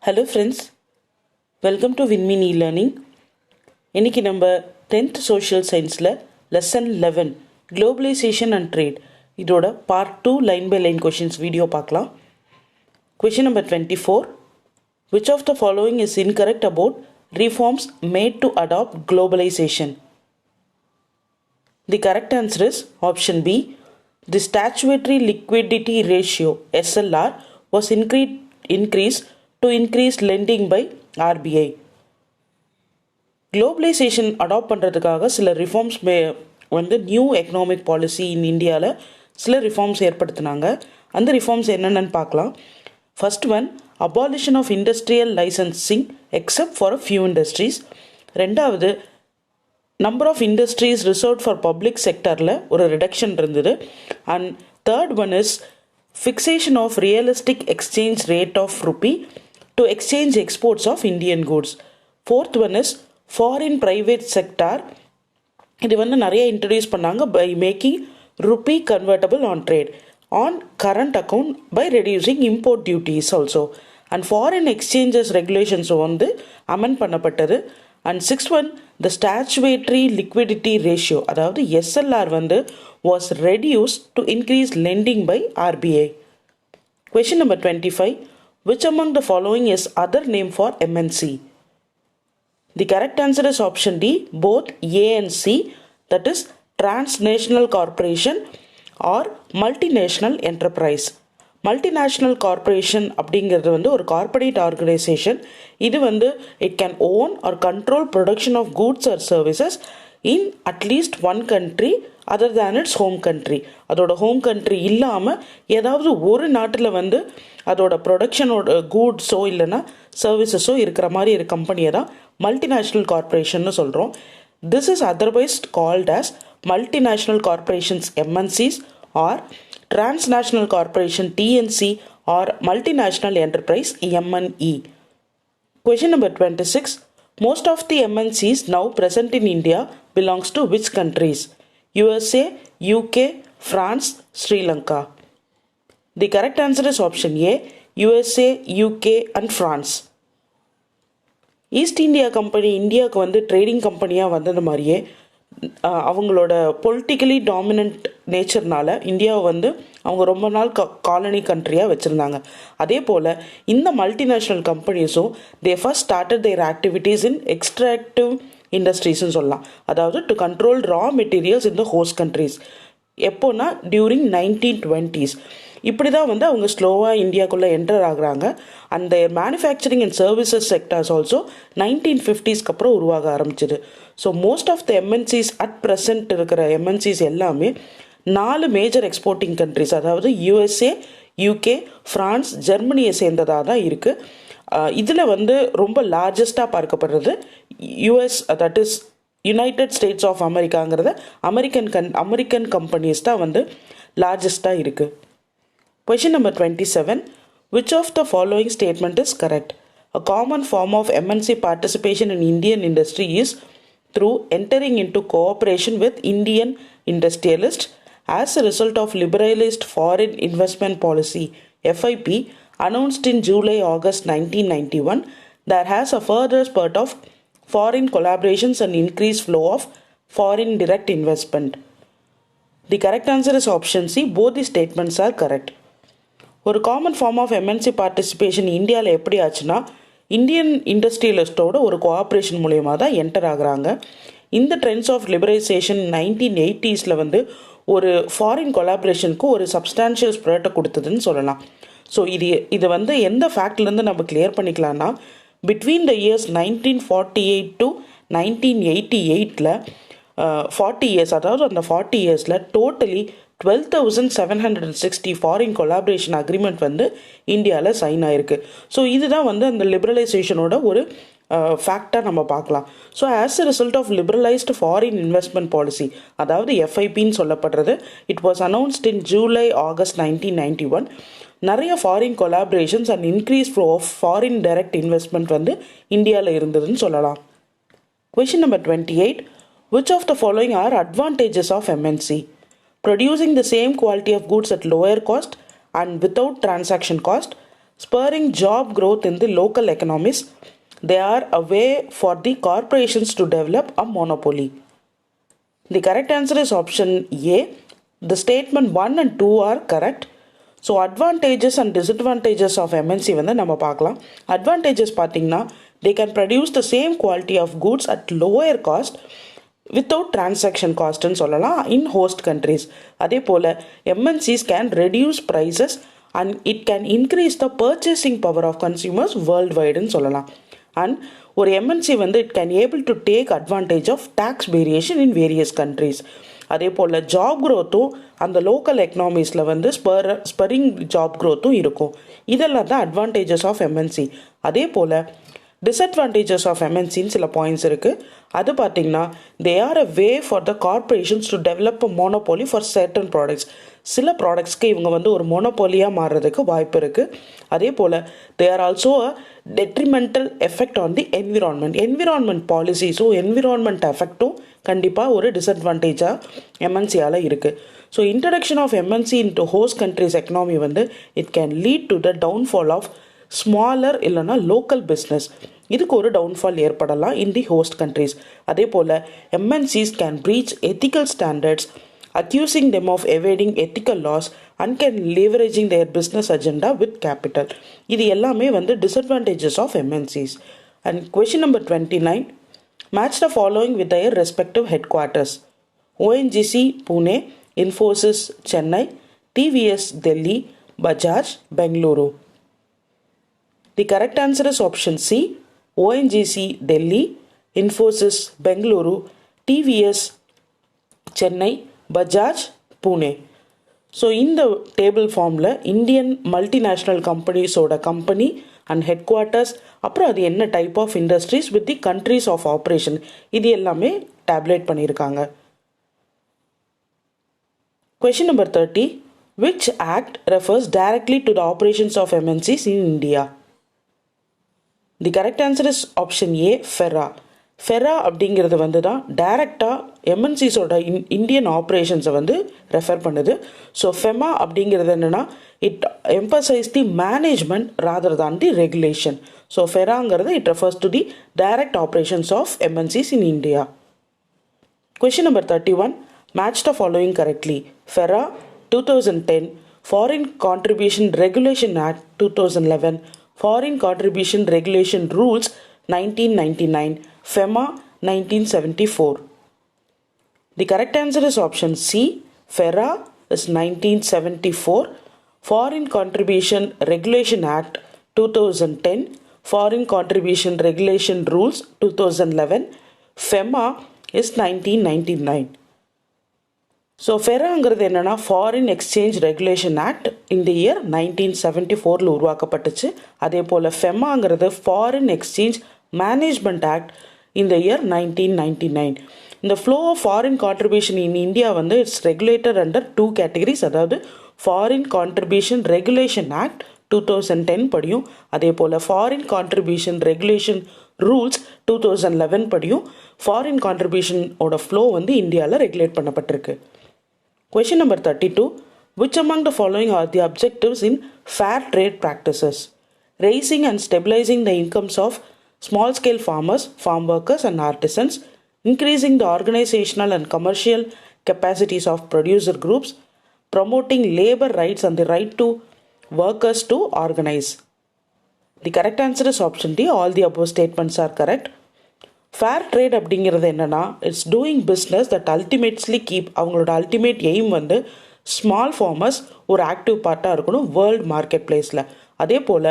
Hello friends, welcome to WinMin e-learning. இன்னைக்கு நம்ம 10th social scienceல lesson 11 Globalization and Trade இதோட part 2 line by line questions video பார்க்கலாம். Question number 24. Which of the following is incorrect about reforms made to adopt globalization? The correct answer is option B. The statutory liquidity ratio SLR was increased to increase lending by RBI. Globalisation adopt பண்ணுறதுக்காக சில reforms new economic policy in இந்தியாவில் சில reforms ஏற்படுத்தினாங்க. அந்த reforms என்னென்னு பார்க்கலாம். First one, abolition of industrial licensing except for a few industries. ரெண்டாவது, number of industries reserved for public செக்டரில் ஒரு ரிடக்ஷன் இருந்தது. And third one is fixation of realistic exchange rate of rupee to exchange exports of Indian goods. Fourth one is foreign private sector. இது நிறைய introduce பண்ணாங்க by making rupee convertible on trade on current account by reducing import duties also. And foreign exchanges regulations amend பண்ணப்பட்டது. And sixth one, the statutory liquidity ratio அதாவது SLR was reduced to increase lending by RBI. Question number 25. Which among the following is other name for MNC? The correct answer is option D, both A and C, that is transnational corporation or multinational enterprise. Multinational corporation அப்படிங்கிறது ஒரு corporate organization. இது it can own or control production of goods or services in at least one country other than its home country. அதோட home country இல்லாமல் ஏதாவது ஒரு நாட்டில் அதோட ப்ரொடக்ஷனோட கூட்ஸோ இல்லைன்னா சர்வீசஸோ இருக்கிற மாதிரி ஒரு கம்பெனியை தான் மல்டிநேஷ்னல் கார்பரேஷன்னு சொல்கிறோம். This is otherwise called as multinational corporations MNCs or transnational corporation TNC or multinational enterprise MNE. Question number 26. Most of the MNCs now present in India belongs to which countries? USA, UK, France, Sri Lanka. The correct answer is option A, USA, UK and France. East India Company இந்தியாவுக்கு trading கம்பெனியாக வந்தது மாதிரியே அவங்களோட politically dominant நேச்சர்னால இந்தியாவை அவங்க ரொம்ப நாள் colony கண்ட்ரியாக வச்சுருந்தாங்க. அதே போல் இந்த மல்டிநேஷ்னல் கம்பெனிஸும் they first started their activities in extractive இண்டஸ்ட்ரீஸ்ன்னு சொல்லலாம். அதாவது to control raw materials in the host countries. எப்போனா டியூரிங் 1920s. இப்படி தான் அவங்க ஸ்லோவாக இந்தியாவுக்குள்ளே என்டர் ஆகுறாங்க. அந்த manufacturing and services sectors also 1950ஸ்க்கு அப்புறம் உருவாக ஆரம்பிச்சிது. So most of the MNCs at present இருக்கிற எம்என்சிஸ் எல்லாமே 4 மேஜர் எக்ஸ்போர்ட்டிங் கண்ட்ரிஸ், அதாவது யூஎஸ்ஏ, யூகே, ஃப்ரான்ஸ், ஜெர்மனியை சேர்ந்ததாக தான் இருக்குது. இதில் ரொம்ப லார்ஜஸ்ட்டாக பார்க்கப்படுறது US, that is United States of அமெரிக்காங்கிறத அமெரிக்கன் கம்பெனிஸ் தான் லார்ஜஸ்ட்டாக இருக்குது. Question number 27. Which of the following statement is correct? A common form of MNC participation in Indian industry is through entering into cooperation with Indian industrialists as a result of liberalized foreign investment policy FIP announced in July-August 1991. There has a further spurt of foreign collaborations and increased flow of foreign direct investment. The correct answer is option C. Both the statements are correct. ஒரு common form of MNC participation இந்தியாவில் எப்படி ஆச்சுன்னா Indian இண்டஸ்ட்ரியலிஸ்டோட ஒரு cooperation மூலயமா தான் enter ஆகுறாங்க. இந்த trends of liberalisation 1980s ஒரு ஃபாரின் கொலாபரேஷனுக்கு ஒரு சப்ஸ்டான்ஷியல் ஸ்ப்ரெட்டை கொடுத்ததுன்னு சொல்லலாம். ஸோ இது எந்த ஃபேக்ட்லேருந்து நம்ம கிளியர் பண்ணிக்கலாம்னா between the years 1948 to 1988 40 years, அதாவது அந்த 40 இயர்ஸில் டோட்டலி 12,760 ஃபாரின் கொலாபரேஷன் அக்ரிமெண்ட் இந்தியாவில் சைன் ஆயிருக்கு. ஸோ இதுதான் அந்த லிபரலைசேஷனோட ஒரு ஃபேக்டாக நம்ம பார்க்கலாம். So as a result of liberalised foreign investment policy, அதாவது எஃப்ஐபின்னு சொல்லப்படுறது, it was announced in July August 1991. நிறைய foreign collaborations and increase flow of foreign direct investment இந்தியாவில் இருந்ததுன்னு சொல்லலாம். Question number 28. Which of the following are advantages of MNC? Producing the same quality of goods at lower cost and without transaction cost, spurring job growth in the local economies. They are a way for the corporations to develop a monopoly. The correct answer is option A. The statement 1 and 2 are correct. So advantages and disadvantages of MNC வந்து நம்ம பார்க்கலாம். Advantages பார்த்தீங்கன்னா they can produce the same quality of goods at lower cost without transaction காஸ்ட்னு சொல்லலாம் in host countries. அதே போல் MNCs can reduce prices and it can increase the purchasing power of consumers world வைடுன்னு சொல்லலாம். And ஒரு MNC வந்து it can able to take advantage of tax variation in various countries. அதே போல் job க்ரோத்தும் அந்த local எக்கனாமிஸில் வந்து ஸ்பரிங் ஜாப் க்ரோத்தும் இருக்கும். இதெல்லாம் தான் அட்வான்டேஜஸ் ஆஃப் எம்என்சி. அதே போல் டிஸ்அட்வான்டேஜஸ் ஆஃப் எம்என்சின்னு சில பாயிண்ட்ஸ் இருக்குது. அது பார்த்திங்கன்னா they are a way for the corporations to develop a monopoly for certain products. சில ப்ராடக்ட்ஸ்க்கு இவங்க வந்து ஒரு மோனோபோலியாக மாறுறதுக்கு வாய்ப்பு இருக்குது. அதே போல் they are also a detrimental effect on the environment பாலிசிஸும் என்விரான்மெண்ட் எஃபெக்டும் கண்டிப்பாக ஒரு டிஸ்அட்வான்டேஜாக எம்என்சியால் இருக்குது. So introduction of MNC into host countries economy வந்து it can lead to the downfall of smaller இல்லைனா லோக்கல் பிஸ்னஸ். இதுக்கு ஒரு டவுன்ஃபால் ஏற்படலாம் இன் தி ஹோஸ்ட் கண்ட்ரிஸ். அதே போல் MNCs can breach ethical standards accusing them of evading ethical laws and can leveraging their business agenda with capital. இது எல்லாமே வந்து disadvantages of MNCs. And question number 29, match the following with their respective headquarters. ONGC Pune, Infosys Chennai, TVS Delhi, Bajaj Bengaluru. The correct answer is option C, ONGC Delhi, Infosys Bengaluru, TVS Chennai, Bajaj Pune. So இந்த table ஃபார்மில் Indian multinational கம்பெனிஸோட company and headquarters, அப்புறம் அது என்ன type of industries with the countries of operation, இது எல்லாமே tabulate பண்ணியிருக்காங்க. Question number 30, which act refers directly to the operations of MNCs in India? The correct answer is option A, FERA. FERA அப்படிங்கிறது வந்து தான் டைரக்டாக எம்என்சிஸோட இந்தியன் ஆப்ரேஷன்ஸை வந்து refer பண்ணுது. So FEMA அப்படிங்கிறது என்னென்னா it emphasise the management rather than the regulation. So ஃபெராங்கிறது it refers to the direct operations of MNCs in India. Question number 31, match the following correctly. FERA 2010, foreign contribution regulation act 2011, foreign contribution regulation rules 1999, FEMA 1974. The correct answer is option C. FERA is 1974, Foreign Contribution Regulation Act 2010, Foreign Contribution Regulation Rules 2011, FEMA is 1999. So ஃபெராங்கிறது என்னென்னா foreign exchange regulation act இந்த year 1974 உருவாக்கப்பட்டுச்சு. அதே போல் ஃபெமாங்கிறது foreign exchange management act இந்த year 1999. இந்த flow of foreign contribution in India வந்து இட்ஸ் ரெகுலேட்டட் அண்டர் 2 கேட்டகரிஸ். அதாவது ஃபாரின் கான்ட்ரிபியூஷன் ரெகுலேஷன் ஆக்ட் 2010 படியும், அதே போல் ஃபாரின் கான்ட்ரிபியூஷன் ரெகுலேஷன் ரூல்ஸ் 2011 படியும் ஃபாரின் கான்ட்ரிபியூஷனோட ஃப்ளோ வந்து இந்தியாவில் ரெகுலேட் பண்ணப்பட்டிருக்கு. Question number 32, which among the following are the objectives in fair trade practices? Raising and stabilizing the incomes of small scale farmers, farm workers and artisans, increasing the organizational and commercial capacities of producer groups, promoting labor rights and the right to workers to organize. The correct answer is option D, all the above statements are correct. Fair trade அப்படிங்கிறது என்னென்னா it's doing business that ultimately keep, அவங்களோட ultimate aim வந்து small farmers ஒரு active பார்ட்டாக இருக்கணும் world market பிளேஸில். அதே போல்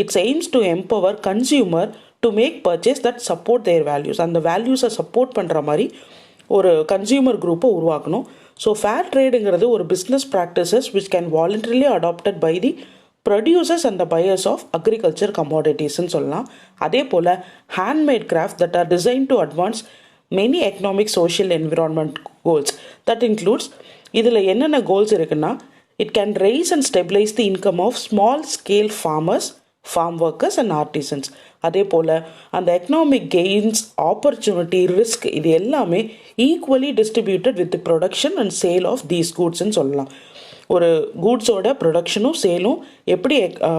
it's aims to empower consumer to make purchase that support their values, அந்த வேல்யூஸை சப்போர்ட் பண்ணுற மாதிரி ஒரு கன்சியூமர் குரூப்பை உருவாக்கணும். ஸோ ஃபேர் ட்ரேடுங்கிறது ஒரு business practices which can voluntarily adopted by the producers and the buyers of agriculture கமோடிட்டிஸ்ன்னு சொல்லலாம். அதே போல் handmade craft that are design to advance many economic social environment goals. That includes, இதில் என்னென்ன கோல்ஸ் இருக்குன்னா it can raise and stabilise the income of small scale farmers, farm workers and artisans. அதே போல் அந்த economic gains, opportunity, risk இது எல்லாமே equally distributed with the production and sale of these கூட்ஸ்ன்னு சொல்லலாம். ஒரு கூட்ஸோட ப்ரொடக்ஷனும் சேலும் எப்படி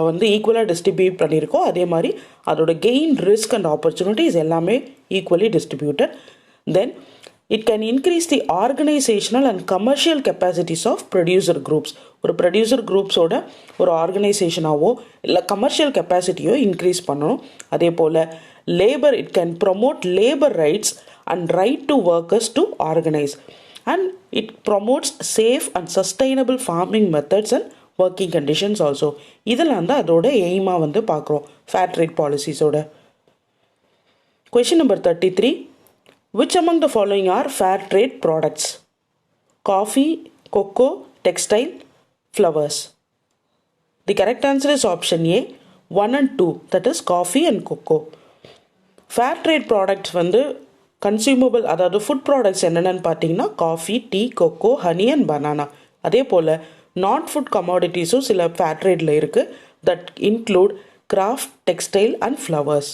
வந்து ஈக்குவலாக டிஸ்ட்ரிபியூட் பண்ணியிருக்கோ அதே மாதிரி அதோட கெயின் ரிஸ்க் அண்ட் ஆப்பர்ச்சுனிட்டிஸ் எல்லாமே equally distributed. Then it can increase the organisational and commercial capacities of producer groups. ஒரு ப்ரொடியூசர் குரூப்ஸோட ஒரு ஆர்கனைசேஷனாவோ இல்லை கமர்ஷியல் கெப்பாசிட்டியோ இன்க்ரீஸ் பண்ணணும். அதே போல் labour, it can promote labour rights and right to workers to organise. And it promotes safe and sustainable farming methods and working conditions also. இதெல்லாம் தான் அதோட எய்மாக வந்து பார்க்குறோம் ஃபேர் ட்ரேட் பாலிசிஸோட. Question number 33. Which among the following are fair trade products? Coffee, cocoa, textile, flowers. The correct answer is option A, 1 and 2, that is coffee and cocoa. Fair trade products வந்து consumable, அதாவது food products என்னென்னு பார்த்தீங்கன்னா coffee, tea, cocoa, honey and banana. அதே போல் non food கமாடிட்டிஸும் சில fair ட்ரேடில் இருக்குது. That include craft, textile and flowers.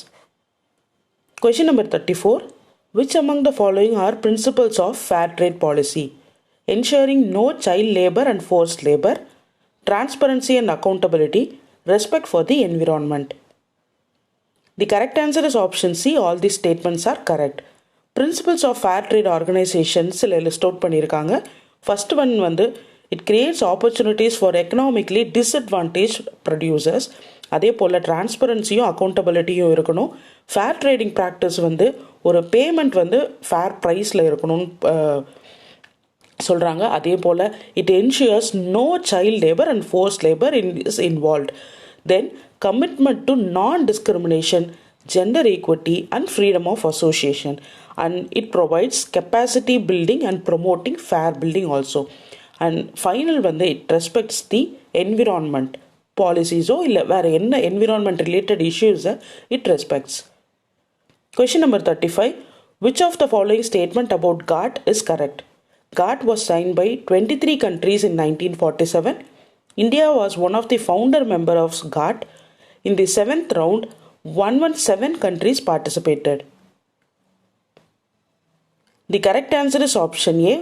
Question number 34. Which among the following are principles of fair trade policy? Ensuring no child labor and forced labor, transparency and accountability, respect for the environment. The correct answer is option C. All these statements are correct. Principles of fair trade organizations சில list out பண்ணியிருக்காங்க. First one வந்து it creates opportunities for economically disadvantage producers. அதே போல் டிரான்ஸ்பரன்சியும் அக்கௌண்டபிலிட்டியும் இருக்கணும். Fair trading practice வந்து ஒரு payment வந்து fair ப்ரைஸில் இருக்கணும்னு சொல்கிறாங்க. அதே போல் it ensures no child labour and force labour is involved. Then commitment to non discrimination, gender equity and freedom of association, and it provides capacity building and promoting fair building also. And final வந்து it respects the environment policies ஓ இல்லை வேறு என்ன environment related issues it respects. Question number 35. Which of the following statement about GATT is correct? GATT was signed by 23 countries in 1947. India was one of the founder member of GATT. In the 7th round, 117 countries participated. The correct answer is option A.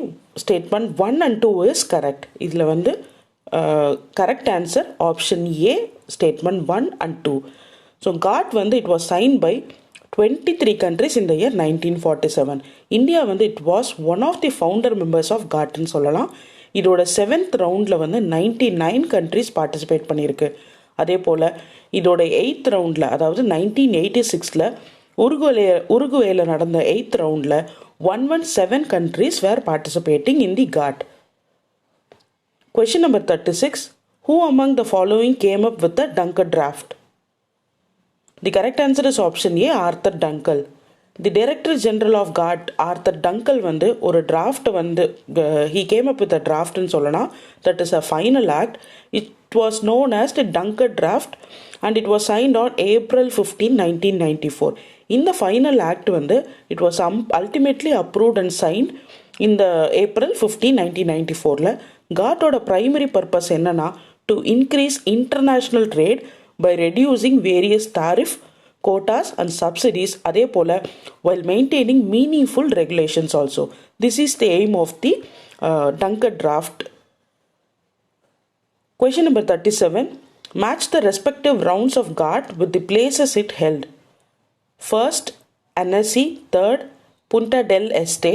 Statement 1 and 2 is correct. இதில் வந்து correct answer option A, statement 1 and 2. So GATT வந்து it was signed by 23 countries in the year 1947. India வந்து it was one of the founder members of GATT ன்னு சொல்லலாம். இதோட 7th ரவுண்டில் வந்து 99 countries participate பண்ணியிருக்கு. அதே போல் இதோட 8th ரவுண்டில், அதாவது 1986 உருகுவேல நடந்த 8th ரவுண்டில் 117 countries were participating in the GATT. Question number 36. Who among the following came up with the Dunkel draft? The correct answer is option A, Arthur Dunkel. The Director General of GATT, Arthur Dunkel வந்து ஒரு draft வந்து he came up with a draft ன்னு சொல்லலாம். That is a final act. It was known as the Dunkel draft and it was signed on April 15, 1994. In the final act வந்து it was ultimately approved and signed in the April 15, 1994ல. GATTோட primary purpose என்னன்னா to increase international trade by reducing various tariff, quotas and subsidies, அதே போல while maintaining meaningful regulations also. This is the aim of the Dunkel draft. Question number 37. Match the respective rounds of GATT with the places it held. First, Annecy. Third, Punta del Este.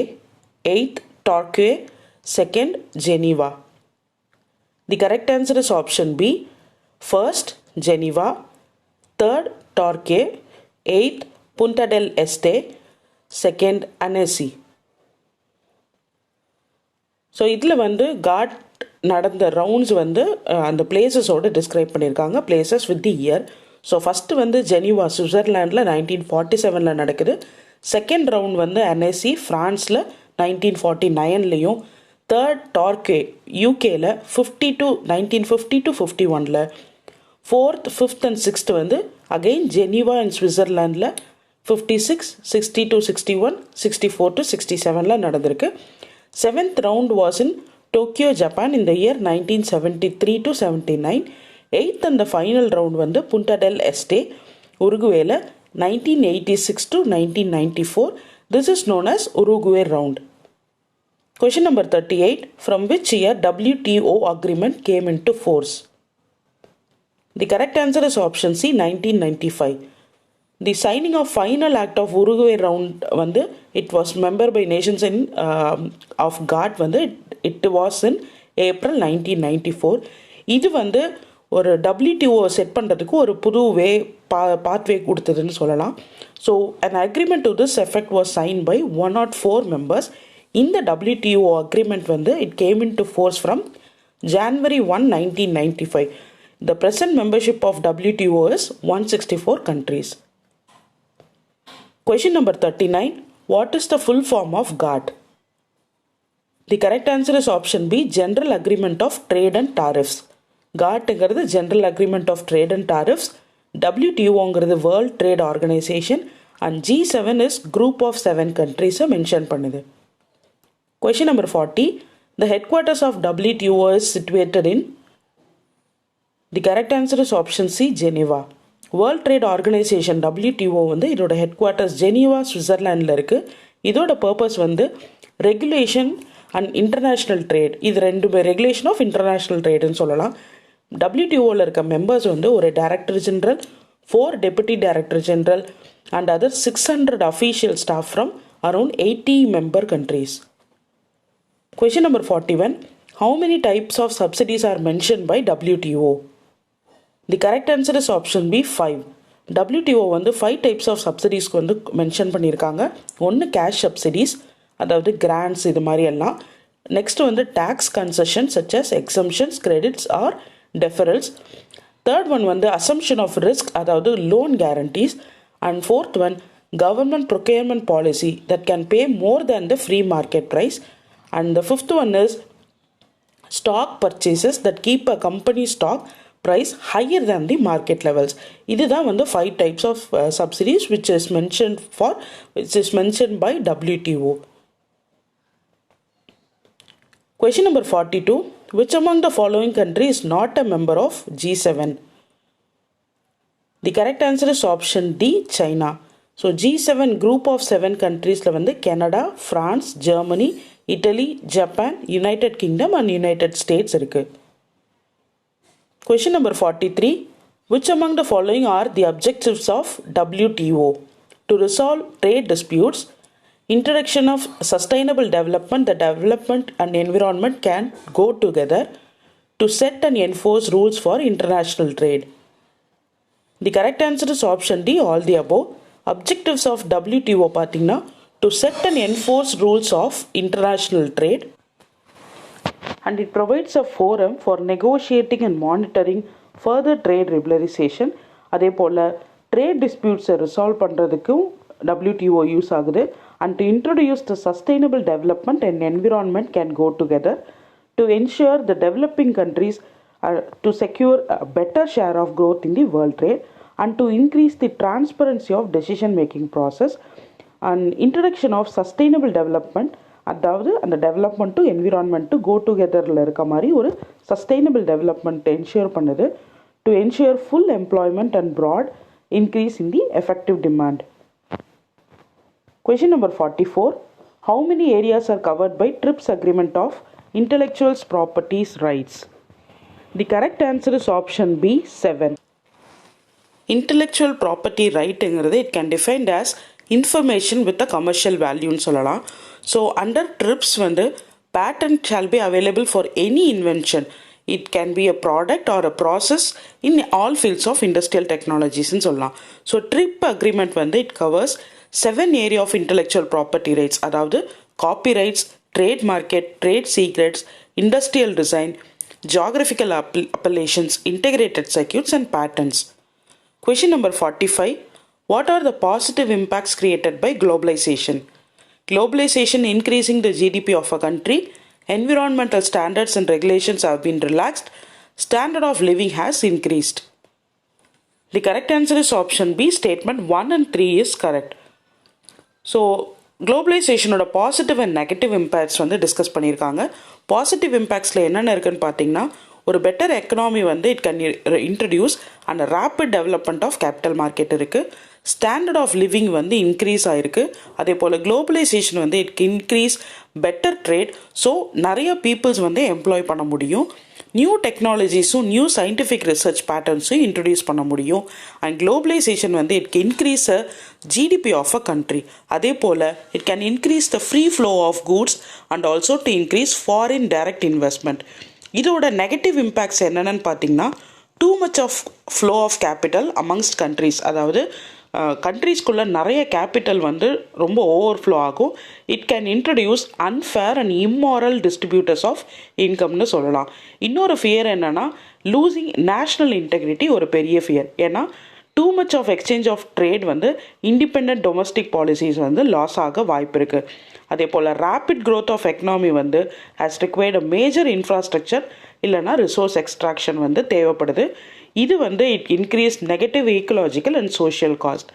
8th, Torquay. 2nd, Geneva. The correct answer is option B. First, Geneva. Third, Torquay. 8th, Punta del Este. 2nd, Annecy. So இதில் வந்து GATT நடந்த rounds வந்து அந்த பிளேசஸோடு describe பண்ணியிருக்காங்க, places with the year. So first வந்து Geneva சுவிட்சர்லாண்டில் 1947 நடக்குது. Second round வந்து அனெசி ஃப்ரான்ஸில் 1949லேயும், தேர்ட் டார்கே யூகேல 1950 to 51. Fourth, fifth and sixth வந்து அகெயின் ஜெனீவா அண்ட் சுவிட்சர்லாண்டில் 56, 60 to 61, 64 to 67 நடந்திருக்கு. Seventh round was in Tokyo, Japan in the year 1973 to 79. Eighth and final round வந்து Punta del Este, உருகுவேல 1986 to 1994. This is known as Uruguay round. Question number 38. From which year WTO agreement came into force? The correct answer is option C, 1995. The signing of final act of Uruguay round வந்து it was member by nations in of GATT வந்து it was in April 1994. இது வந்து ஒரு WTO set பண்ணுறதுக்கு ஒரு புது pathway கொடுத்ததுன்னு சொல்லலாம். So an agreement to this effect was signed by 104 members. In the WTO agreement வந்து it came into force from January 1, 1995. The present membership of WTO is 164 countries. Question number 39. What is the full form of GATT? The correct answer is option B, General Agreement of Trade and Tariffs. GATT is General Agreement of Trade and Tariffs. WTO is the World Trade Organization. And G7 is group of 7 countries mentioned பண்ணுது. Question number 40. The headquarters of WTO is situated in. The correct answer is option C, Geneva. World Trade Organization WTO வந்து இதோட headquarters Geneva, Switzerlandல இருக்கு. இதோட purpose வந்து regulation and international trade. இது ரெண்டுமே regulation of international trade ன்னு சொல்லலாம். WTOல இருக்க members வந்து ஒரு director general, 4 deputy director general and other 600 official staff from around 80 member countries. Question number 41. How many types of subsidies are mentioned by WTO? The correct answer is option B, 5. WTO வந்து 5 types of subsidies வந்து mention பண்ணியிருக்காங்க. ஒன்று cash subsidies, அதாவது grants இது மாதிரி எல்லாம். Next வந்து tax concession such as exemptions, credits or deferrals. Third one வந்து அசம்ஷன் ஆஃப் ரிஸ்க், அதாவது loan guarantees. And fourth one government procurement policy that can pay more than the free market price. And the fifth one is stock purchases that keep a company stock price higher than the market levels. இதுதான் வந்து 5 types of subsidies which is mentioned by WTO. Question number 42. Which among the following countries is not a member of G7? The correct answer is option D, China. So G7 group of 7 countries வந்து Canada, France, Germany, Italy, Japan, United Kingdom and United States இருக்கு. Question number 43. Which among the following are the objectives of WTO? To resolve trade disputes, introduction of sustainable development, the development and environment can go together, to set and enforce rules for international trade. The correct answer is option D, all the above. Objectives of WTO பார்த்தீங்கன்னா to set and enforce rules of international trade, and it provides a forum for negotiating and monitoring further trade liberalization. அதே போல் trade disputes resolve பண்ணுறதுக்கும் WTO use ஆகுது. And to introduce the sustainable development and environment can go together, to ensure the developing countries to secure a better share of growth in the world trade, and to increase the transparency of decision making process. And introduction of sustainable development, அதாவது அந்த development to environment to go டுகெதரில் இருக்க மாதிரி ஒரு sustainable development ensure பண்ணுது, to ensure full employment and broad increase in the effective demand. Question number 44. How many areas are covered by TRIPS agreement of intellectual properties rights? The correct answer is option B, 7. Intellectual property right ங்கிறது it can defined as information with a commercial value ன்னு சொல்லலாம். So under TRIPS வந்து patent shall be available for any invention. It can be a product or a process in all fields of industrial technologies ன்னு சொல்லலாம். So TRIPS agreement வந்து it covers 7 area of intellectual property rights, அதாவது copyrights, trade market, trade secrets, industrial design, geographical appellations, integrated circuits and patents. Question number 45. What are the positive impacts created by globalization? Globalization increasing the GDP of a country, environmental standards and regulations have been relaxed, standard of living has increased. The correct answer is option B, statement 1 and 3 is correct. So குளோபலைசேஷனோட positive and negative impacts வந்து discuss பண்ணியிருக்காங்க. Positive இம்பேக்ட்ஸில் என்னென்ன இருக்குன்னு பார்த்தீங்கன்னா, ஒரு better economy வந்து it can introduce and rapid development of capital market இருக்குது. ஸ்டாண்டர்ட் ஆஃப் லிவிங் வந்து இன்க்ரீஸ் ஆகிருக்கு. அதே போல் குளோபலைசேஷன் வந்து it increase better trade. So நிறைய பீப்புள்ஸ் வந்து எம்ப்ளாய் பண்ண முடியும். நியூ டெக்னாலஜிஸும் நியூ சயின்டிஃபிக் ரிசர்ச் பேட்டர்ன்ஸும் இன்ட்ரடியூஸ் பண்ண முடியும். அண்ட் குளோபலைசேஷன் வந்து it increase a GDP of a country. அதே போல் it can increase the free flow of goods and also to increase foreign direct investment. இதோட நெகட்டிவ் இம்பேக்ட்ஸ் என்னென்னு பார்த்தீங்கன்னா, too much of flow of capital amongst countries. அதாவது கண்ட்ரீஸ்குள்ளே நிறைய capital வந்து ரொம்ப ஓவர்ஃப்ளோ ஆகும். It can introduce unfair and immoral distributors of இன்கம்னு சொல்லலாம். இன்னொரு ஃபியர் என்னென்னா, லூசிங் நேஷ்னல் இன்டெகிரிட்டி ஒரு பெரிய ஃபியர். ஏன்னா too much of exchange of trade வந்து இண்டிபெண்ட் டொமஸ்டிக் பாலிசிஸ் வந்து லாஸ் ஆக வாய்ப்பு இருக்குது. அதே போல் ரேப்பிட் க்ரோத் ஆஃப் எக்கனாமி வந்து has required a major infrastructure இல்லைனா ரிசோர்ஸ் எக்ஸ்ட்ராக்ஷன் வந்து தேவைப்படுது. இது வந்து it increase negative ecological and social cost.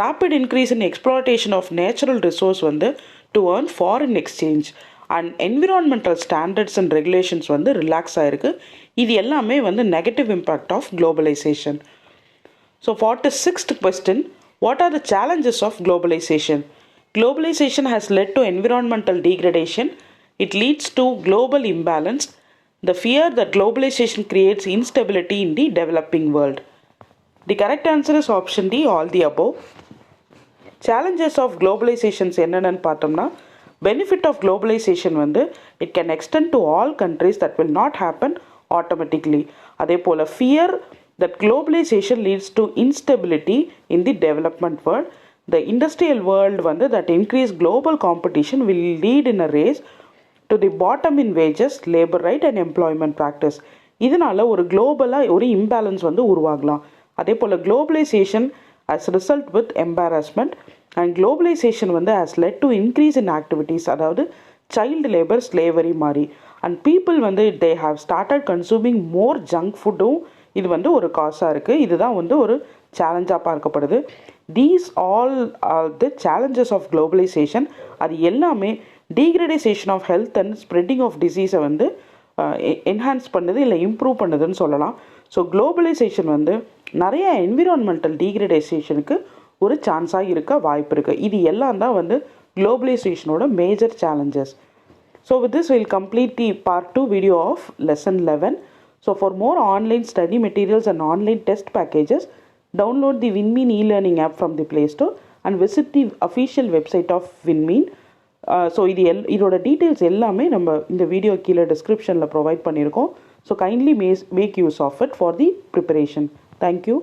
Rapid increase in exploitation of natural resource வந்து to earn foreign exchange and environmental standards and regulations வந்து relax ஆகிருக்கு. இது எல்லாமே வந்து negative impact of globalisation. So 46th question, what are the challenges of globalization? Globalization has led to environmental degradation. It leads to global imbalance. The fear that globalization creates instability in the developing world. The correct answer is option D, all the above. Challenges of globalization என்னன்னு பார்த்தோம்னா, benefit of globalization வந்து it can extend to all countries, that will not happen automatically. அதே போல் fear that globalization leads to instability in the development world. The industrial world வந்து that increased global competition will lead in a race to the bottom in wages, labor right and employment practice. இதனால ஒரு குளோபலாக ஒரு imbalance வந்து உருவாகலாம். அதே போல் globalization as result with embarrassment and globalization வந்து has led to increase in activities, அதாவது child labor, slavery மாதிரி. And people வந்து they have started consuming more junk foodம் இது வந்து ஒரு காசாக இருக்குது. இதுதான் வந்து ஒரு சேலஞ்சாக பார்க்கப்படுது. These all are the challenges of globalisation. அது எல்லாமே degradation of health and spreading of டிசீஸை வந்து என்ஹான்ஸ் பண்ணுது இல்லை இம்ப்ரூவ் பண்ணுதுன்னு சொல்லலாம். ஸோ குளோபலைசேஷன் வந்து நிறைய என்விரான்மெண்டல் டீக்ரடேஷனுக்கு ஒரு சான்ஸாக இருக்க வாய்ப்பு இருக்குது. இது எல்லாம் தான் வந்து குளோபலைசேஷனோட major challenges. So with this will complete the part 2 video of lesson 11. So for more online study materials and online test packages, download the WinMean e-learning app from the Play Store and visit the official website of WinMean. So இதோட details எல்லாமே நம்ம இந்த video கீழே டிஸ்கிரிப்ஷனில் provide பண்ணியிருக்கோம். So kindly make use of it for the preparation. Thank you.